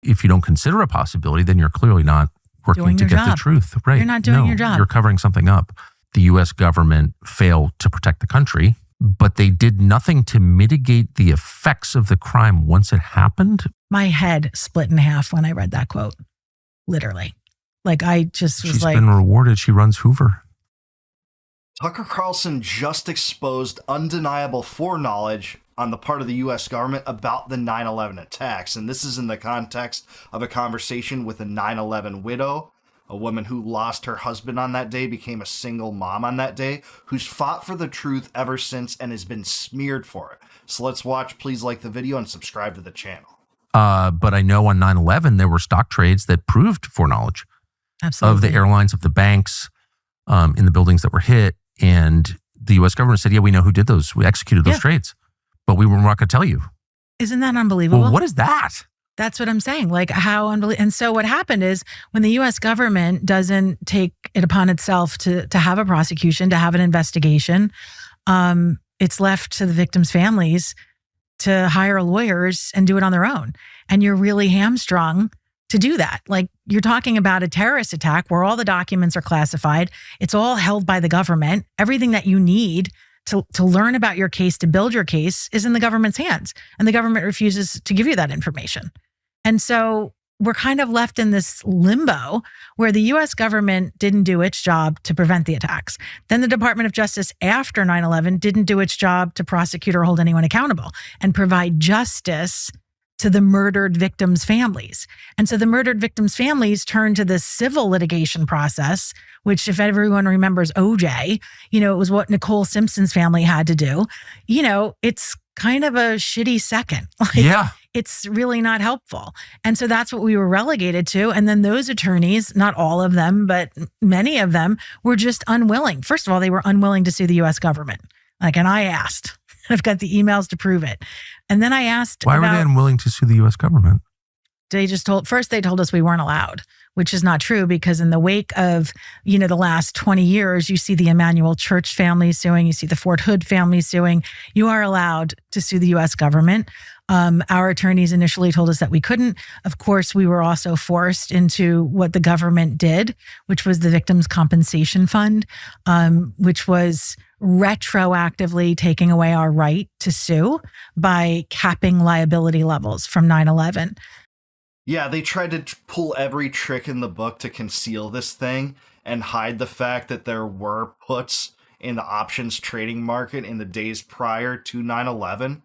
if you don't consider a possibility, then you're clearly not working to get the truth. Right. You're not doing your job. You're covering something up. The U.S. government failed to protect the country, but they did nothing to mitigate the effects of the crime once it happened. My head split in half when I read that quote. Literally. Like, I just was She's been rewarded. She runs Hoover. Tucker Carlson just exposed undeniable foreknowledge on the part of the U.S. government about the 9/11 attacks. And this is in the context of a conversation with a 9/11 widow, a woman who lost her husband on that day, became a single mom on that day, who's fought for the truth ever since and has been smeared for it. So let's watch. Please like the video and subscribe to the channel. But I know on 9/11, there were stock trades that proved foreknowledge. Absolutely. Of the airlines, of the banks, in the buildings that were hit. And the U.S. government said, yeah, we know who did those. We executed those trades, but we were not going to tell you. Isn't that unbelievable? Well, what is that? That's what I'm saying. Like, how unbelievable. And so what happened is when the U.S. government doesn't take it upon itself to have a prosecution, to have an investigation, it's left to the victims' families to hire lawyers and do it on their own. And you're really hamstrung to do that. Like, you're talking about a terrorist attack where all the documents are classified. It's all held by the government. Everything that you need to learn about your case, to build your case, is in the government's hands. And the government refuses to give you that information. And so we're kind of left in this limbo where the U.S. government didn't do its job to prevent the attacks. Then the Department of Justice after 9/11 didn't do its job to prosecute or hold anyone accountable and provide justice to the murdered victims' families. And so the murdered victims' families turned to this civil litigation process, which, if everyone remembers OJ, it was what Nicole Simpson's family had to do. It's kind of a shitty second. It's really not helpful. And so that's what we were relegated to. And then those attorneys, not all of them, but many of them, were just unwilling. First of all, they were unwilling to sue the U.S. government. And I asked. I've got the emails to prove it. And then I asked, why were they unwilling to sue the U.S. government? They told us we weren't allowed, which is not true, because in the wake of, the last 20 years, you see the Emmanuel Church family suing, you see the Fort Hood family suing. You are allowed to sue the U.S. government. Our attorneys initially told us that we couldn't. Of course, we were also forced into what the government did, which was the Victims' Compensation Fund, which was retroactively taking away our right to sue by capping liability levels from 9/11. Yeah, they tried to pull every trick in the book to conceal this thing and hide the fact that there were puts in the options trading market in the days prior to 9/11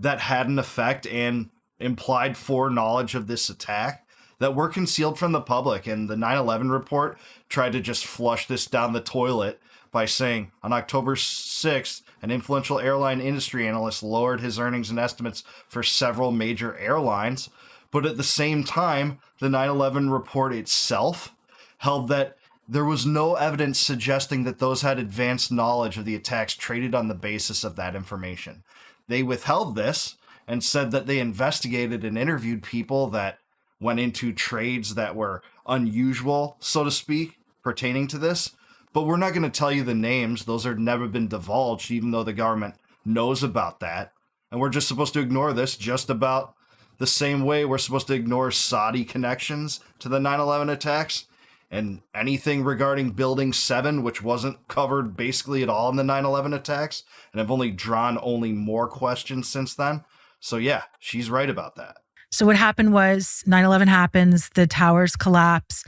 that had an effect and implied foreknowledge of this attack that were concealed from the public. And the 9/11 report tried to just flush this down the toilet by saying, on October 6th, an influential airline industry analyst lowered his earnings and estimates for several major airlines. But at the same time, the 9/11 report itself held that there was no evidence suggesting that those had advanced knowledge of the attacks traded on the basis of that information. They withheld this and said that they investigated and interviewed people that went into trades that were unusual, so to speak, pertaining to this. But we're not going to tell you the names. Those have never been divulged, even though the government knows about that. And we're just supposed to ignore this just about the same way we're supposed to ignore Saudi connections to the 9/11 attacks and anything regarding Building 7, which wasn't covered basically at all in the 9/11 attacks, and have only drawn more questions since then. So yeah, she's right about that. So what happened was 9/11 happens, the towers collapse.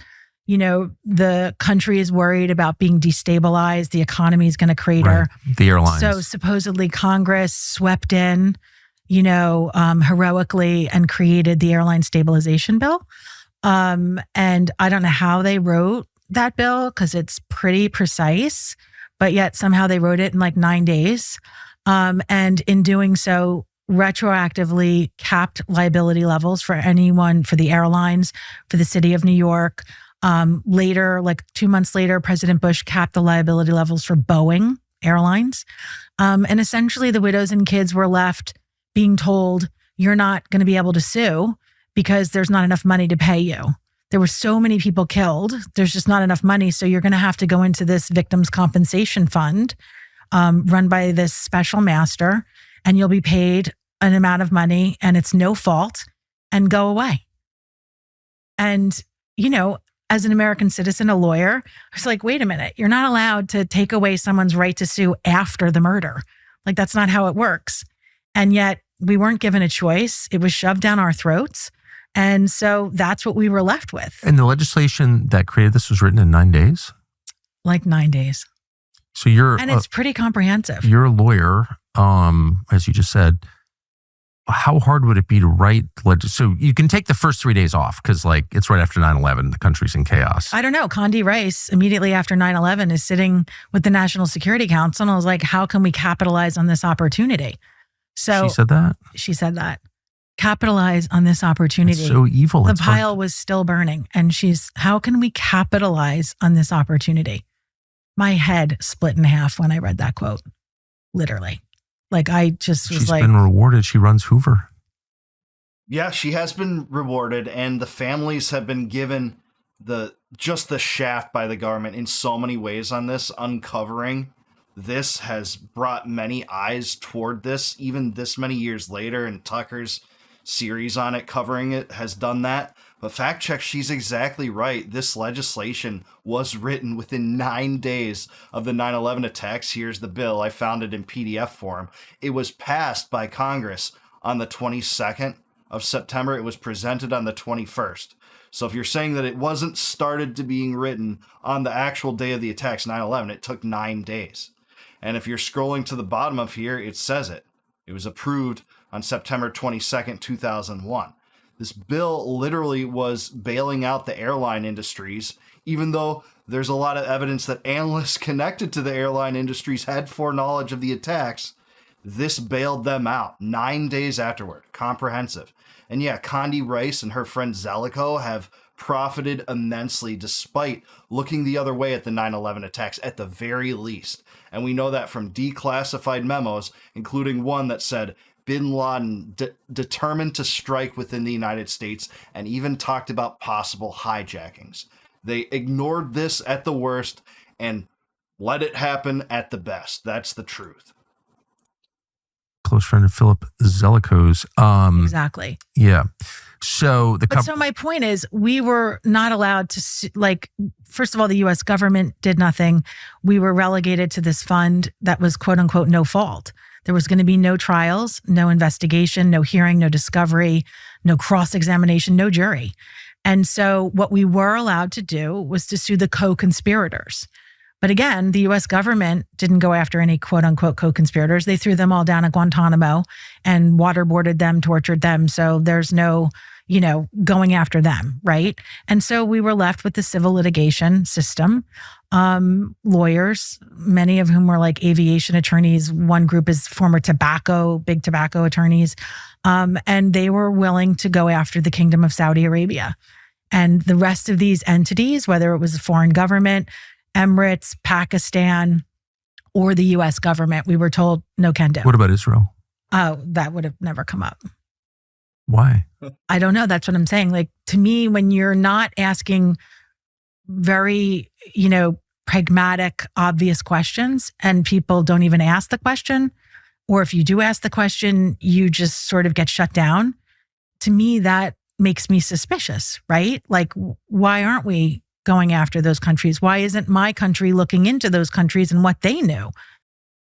The country is worried about being destabilized. The economy is going to crater. Right. The airlines. So supposedly Congress swept in, heroically and created the airline stabilization bill. And I don't know how they wrote that bill, because it's pretty precise, but yet somehow they wrote it in like 9 days. And in doing so, retroactively capped liability levels for the airlines, for the city of New York. Later, like 2 months later, President Bush capped the liability levels for Boeing Airlines. And essentially the widows and kids were left being told, you're not going to be able to sue because there's not enough money to pay you. There were so many people killed. There's just not enough money. So you're going to have to go into this Victims' Compensation Fund run by this special master, and you'll be paid an amount of money, and it's no fault, and go away. And, as an American citizen, a lawyer, I was like, wait a minute, you're not allowed to take away someone's right to sue after the murder. Like, that's not how it works. And yet we weren't given a choice. It was shoved down our throats. And so that's what we were left with. And the legislation that created this was written in 9 days? Like 9 days. So and it's pretty comprehensive. You're a lawyer, as you just said. How hard would it be to write? So you can take the first 3 days off because it's right after 9/11. The country's in chaos. I don't know. Condi Rice, immediately after 9/11, is sitting with the National Security Council. And I was like, how can we capitalize on this opportunity? So she said that? She said that. Capitalize on this opportunity. That's so evil. The pile was still burning. And how can we capitalize on this opportunity? My head split in half when I read that quote. Literally. I just was She's been rewarded. She runs Hoover. Yeah, she has been rewarded, and the families have been given the shaft by the government in so many ways on this. Uncovering this has brought many eyes toward this, even this many years later, and Tucker's series on it covering it has done that. But fact check, she's exactly right. This legislation was written within 9 days of the 9/11 attacks. Here's the bill. I found it in PDF form. It was passed by Congress on the 22nd of September. It was presented on the 21st. So if you're saying that it wasn't started to being written on the actual day of the attacks, 9/11, it took 9 days. And if you're scrolling to the bottom of here, it says it. It was approved on September 22nd, 2001. This bill literally was bailing out the airline industries, even though there's a lot of evidence that analysts connected to the airline industries had foreknowledge of the attacks. This bailed them out 9 days afterward. Comprehensive. And yeah, Condi Rice and her friend Zelikow have profited immensely despite looking the other way at the 9/11 attacks at the very least. And we know that from declassified memos, including one that said Bin Laden determined to strike within the United States and even talked about possible hijackings. They ignored this at the worst and let it happen at the best. That's the truth. Close friend of Philip Zelikows. Exactly. Yeah. So so my point is, we were not allowed to, first of all, the U.S. government did nothing. We were relegated to this fund that was quote unquote no fault. There was going to be no trials, no investigation, no hearing, no discovery, no cross-examination, no jury. And so what we were allowed to do was to sue the co-conspirators. But again, the U.S. government didn't go after any quote unquote co-conspirators. They threw them all down at Guantanamo and waterboarded them, tortured them. So there's no, going after them, right? And so we were left with the civil litigation system. Lawyers, many of whom were aviation attorneys. One group is former big tobacco attorneys. And they were willing to go after the Kingdom of Saudi Arabia. And the rest of these entities, whether it was a foreign government, Emirates, Pakistan, or the U.S. government, we were told no can do. What about Israel? Oh, that would have never come up. Why? I don't know. That's what I'm saying. To me, when you're not asking very, pragmatic, obvious questions and people don't even ask the question, or if you do ask the question, you just sort of get shut down. To me, that makes me suspicious, right? Why aren't we going after those countries? Why isn't my country looking into those countries and what they knew?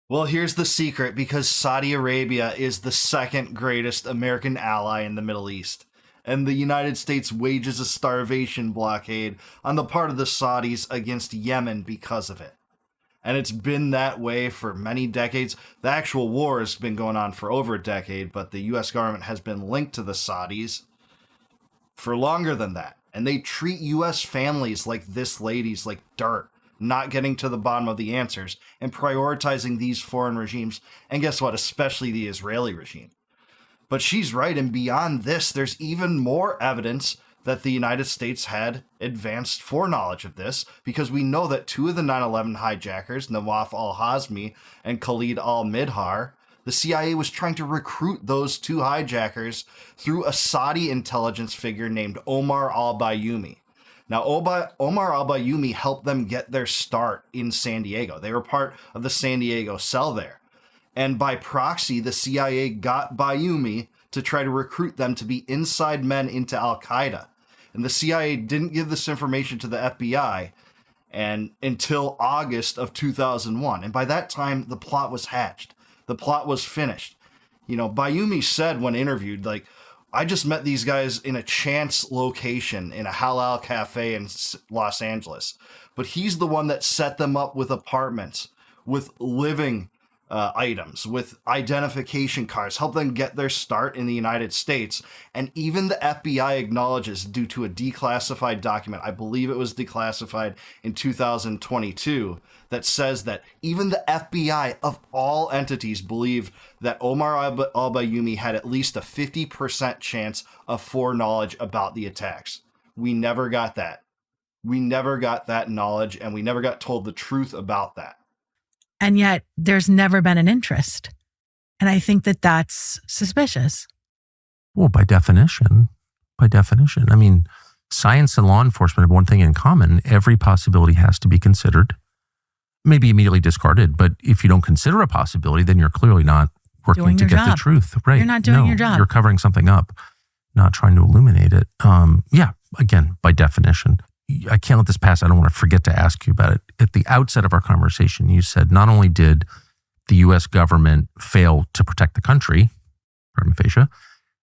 Well, here's the secret, because Saudi Arabia is the second greatest American ally in the Middle East. And the United States wages a starvation blockade on the part of the Saudis against Yemen because of it. And it's been that way for many decades. The actual war has been going on for over a decade, but the U.S. government has been linked to the Saudis for longer than that. And they treat U.S. families like this lady's like dirt, not getting to the bottom of the answers and prioritizing these foreign regimes. And guess what? Especially the Israeli regime. But she's right. And beyond this, there's even more evidence that the United States had advanced foreknowledge of this, because we know that two of the 9/11 hijackers, Nawaf al-Hazmi and Khalid al-Midhar, the CIA was trying to recruit those two hijackers through a Saudi intelligence figure named Omar al-Bayoumi. Now, Omar al-Bayoumi helped them get their start in San Diego. They were part of the San Diego cell there. And by proxy, the CIA got Bayoumi to try to recruit them to be inside men into Al-Qaeda. And the CIA didn't give this information to the FBI and until August of 2001. And by that time, the plot was hatched. The plot was finished. You know, Bayoumi said when interviewed, like, I just met these guys in a chance location in a halal cafe in Los Angeles. But he's the one that set them up with apartments, with living items, with identification cards, help them get their start in the United States. And even the FBI acknowledges, due to a declassified document, I believe it was declassified in 2022, that says that even the FBI of all entities believe that Omar al-Bayoumi had at least a 50% chance of foreknowledge about the attacks. We never got that. We never got that knowledge, and we never got told the truth about that. And yet there's never been an interest. And I think that that's suspicious. Well, by definition. I mean, science and law enforcement have one thing in common. Every possibility has to be considered, maybe immediately discarded. But if you don't consider a possibility, then you're clearly not working to get the truth. Right. You're not doing your job. You're covering something up, not trying to illuminate it. Yeah, again, by definition. I can't let this pass. I don't want to forget to ask you about it. At the outset of our conversation, you said not only did the U.S. government fail to protect the country, prima facie,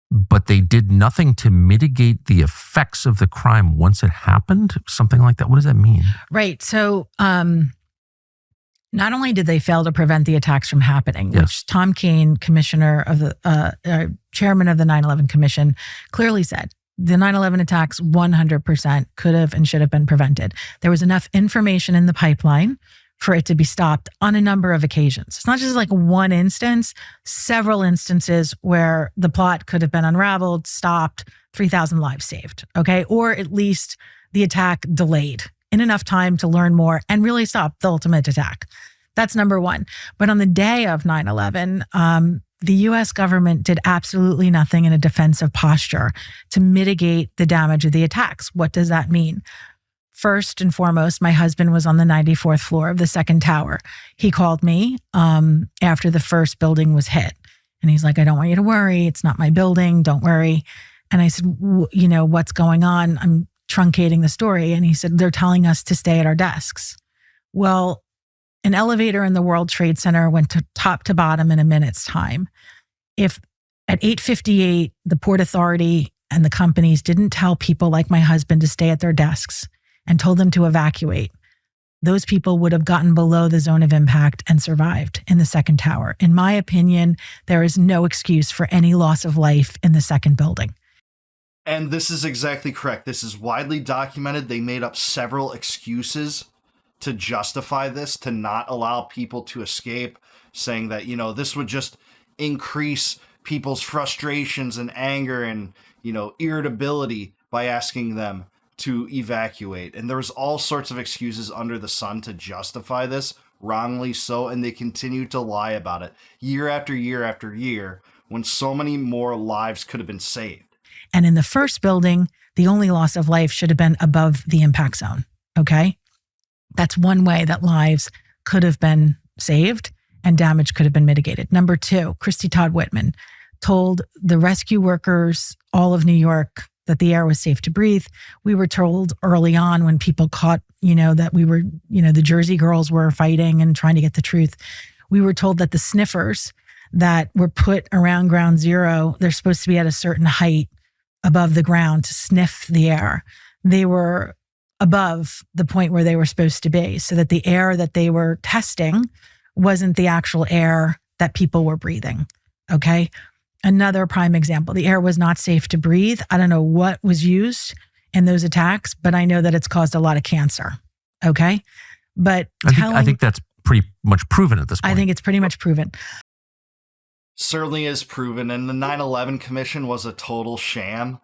but they did nothing to mitigate the effects of the crime once it happened. Something like that. What does that mean? Right. So not only did they fail to prevent the attacks from happening, Yes. which Tom Keane, commissioner of the chairman of the 9/11 Commission, clearly said, the 9/11 attacks 100% could have and should have been prevented. There was enough information in the pipeline for it to be stopped on a number of occasions. It's not just like one instance, several instances where the plot could have been unraveled, stopped, 3,000 lives saved, okay? Or at least the attack delayed in enough time to learn more and really stop the ultimate attack. That's number one. But on the day of 9/11, the U.S. government did absolutely nothing in a defensive posture to mitigate the damage of the attacks. What does that mean? First and foremost, my husband was on the 94th floor of the second tower. He called me after the first building was hit. And he's like, I don't want you to worry. It's not my building. Don't worry. And I said, you know, what's going on? I'm truncating the story. And he said, they're telling us to stay at our desks. Well, an elevator in the World Trade Center went to top to bottom in a minute's time. If at 8:58, the Port Authority and the companies didn't tell people like my husband to stay at their desks and told them to evacuate, those people would have gotten below the zone of impact and survived in the second tower. In my opinion, there is no excuse for any loss of life in the second building. And this is exactly correct. This is widely documented. They made up several excuses to justify this, to not allow people to escape, saying that, you know, this would just increase people's frustrations and anger and, you know, irritability by asking them to evacuate. And there was all sorts of excuses under the sun to justify this, wrongly so, and they continue to lie about it year after year after year when so many more lives could have been saved. And in the first building, the only loss of life should have been above the impact zone, okay? That's one way that lives could have been saved and damage could have been mitigated. Number two, Christy Todd Whitman told the rescue workers, all of New York, that the air was safe to breathe. We were told early on when people caught, you know, that we were, you know, the Jersey girls were fighting and trying to get the truth. We were told that the sniffers that were put around ground zero, they're supposed to be at a certain height above the ground to sniff the air. They were above the point where they were supposed to be, so that the air that they were testing wasn't the actual air that people were breathing. Okay. Another prime example, the air was not safe to breathe. I don't know what was used in those attacks, but I know that it's caused a lot of cancer. Okay. But I think that's pretty much proven at this point. I think it's pretty much proven. Certainly is proven. And the 9/11 Commission was a total sham.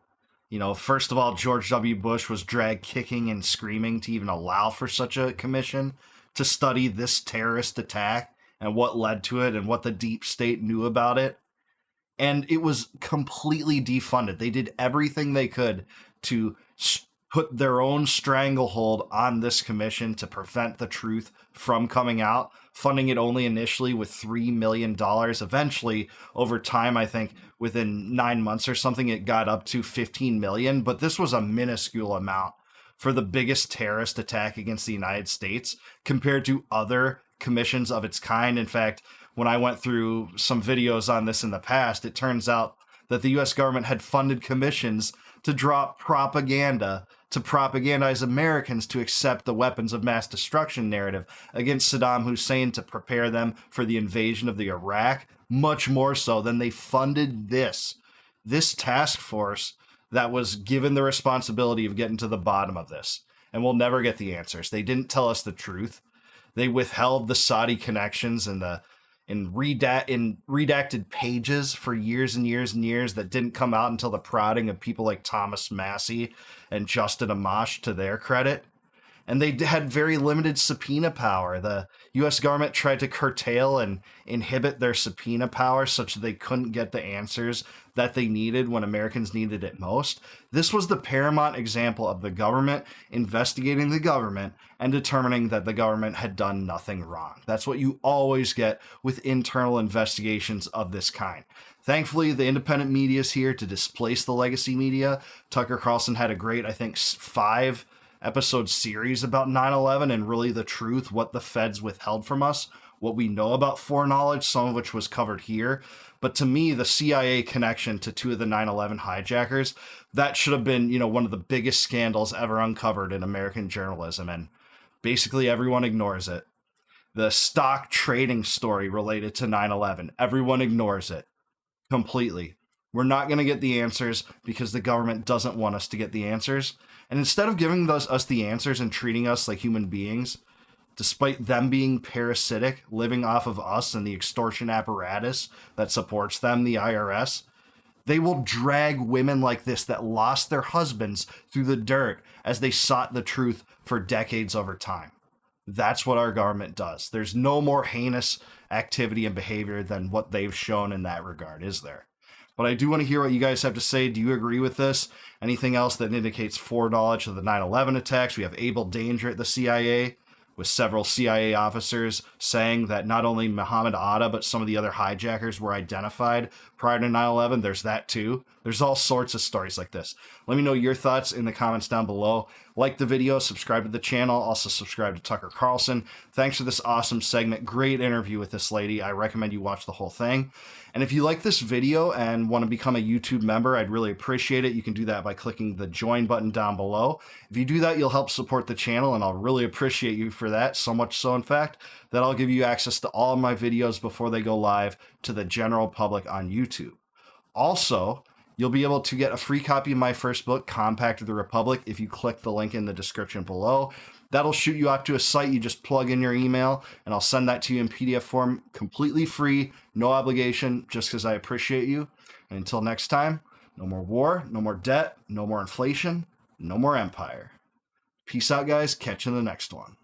You know, first of all, George W. Bush was dragged kicking and screaming to even allow for such a commission to study this terrorist attack and what led to it and what the deep state knew about it. And it was completely defunded. They did everything they could to put their own stranglehold on this commission to prevent the truth from coming out, funding it only initially with $3 million. Eventually, over time, I think within 9 months or something, it got up to $15 million. But this was a minuscule amount for the biggest terrorist attack against the United States compared to other commissions of its kind. In fact, when I went through some videos on this in the past, it turns out that the US government had funded commissions to drop propaganda to propagandize Americans to accept the weapons of mass destruction narrative against Saddam Hussein to prepare them for the invasion of the Iraq, much more so than they funded this task force that was given the responsibility of getting to the bottom of this. And we'll never get the answers. They didn't tell us the truth. They withheld the Saudi connections and in redacted pages for years and years and years that didn't come out until the prodding of people like Thomas Massey and Justin Amash, to their credit. And they had very limited subpoena power. The U.S. government tried to curtail and inhibit their subpoena power such that they couldn't get the answers that they needed when Americans needed it most. This was the paramount example of the government investigating the government and determining that the government had done nothing wrong. That's what you always get with internal investigations of this kind. Thankfully, the independent media is here to displace the legacy media. Tucker Carlson had a great, I think, 5-episode series about 9/11 and really the truth, what the feds withheld from us, what we know about foreknowledge, some of which was covered here. But to me, the CIA connection to 2 of the 9/11 hijackers, that should have been, one of the biggest scandals ever uncovered in American journalism. And basically everyone ignores it. The stock trading story related to 9/11, everyone ignores it completely. We're not going to get the answers because the government doesn't want us to get the answers. And instead of giving us the answers and treating us like human beings, despite them being parasitic, living off of us and the extortion apparatus that supports them, the IRS, they will drag women like this that lost their husbands through the dirt as they sought the truth for decades over time. That's what our government does. There's no more heinous activity and behavior than what they've shown in that regard, is there? But I do want to hear what you guys have to say. Do you agree with this? Anything else that indicates foreknowledge of the 9/11 attacks? We have Abel Danger at the CIA, with several CIA officers saying that not only Muhammad Atta, but some of the other hijackers were identified prior to 9/11. There's that too. There's all sorts of stories like this. Let me know your thoughts in the comments down below. Like the video, subscribe to the channel, also subscribe to Tucker Carlson. Thanks for this awesome segment. Great interview with this lady. I recommend you watch the whole thing. And if you like this video and want to become a YouTube member, I'd really appreciate it. You can do that by clicking the join button down below. If you do that, you'll help support the channel, and I'll really appreciate you for that. So much so, in fact, that I'll give you access to all of my videos before they go live to the general public on YouTube. Also, you'll be able to get a free copy of my first book, Compact of the Republic, if you click the link in the description below. That'll shoot you out to a site. You just plug in your email, and I'll send that to you in PDF form, completely free, no obligation, just because I appreciate you. And until next time, no more war, no more debt, no more inflation, no more empire. Peace out, guys. Catch you in the next one.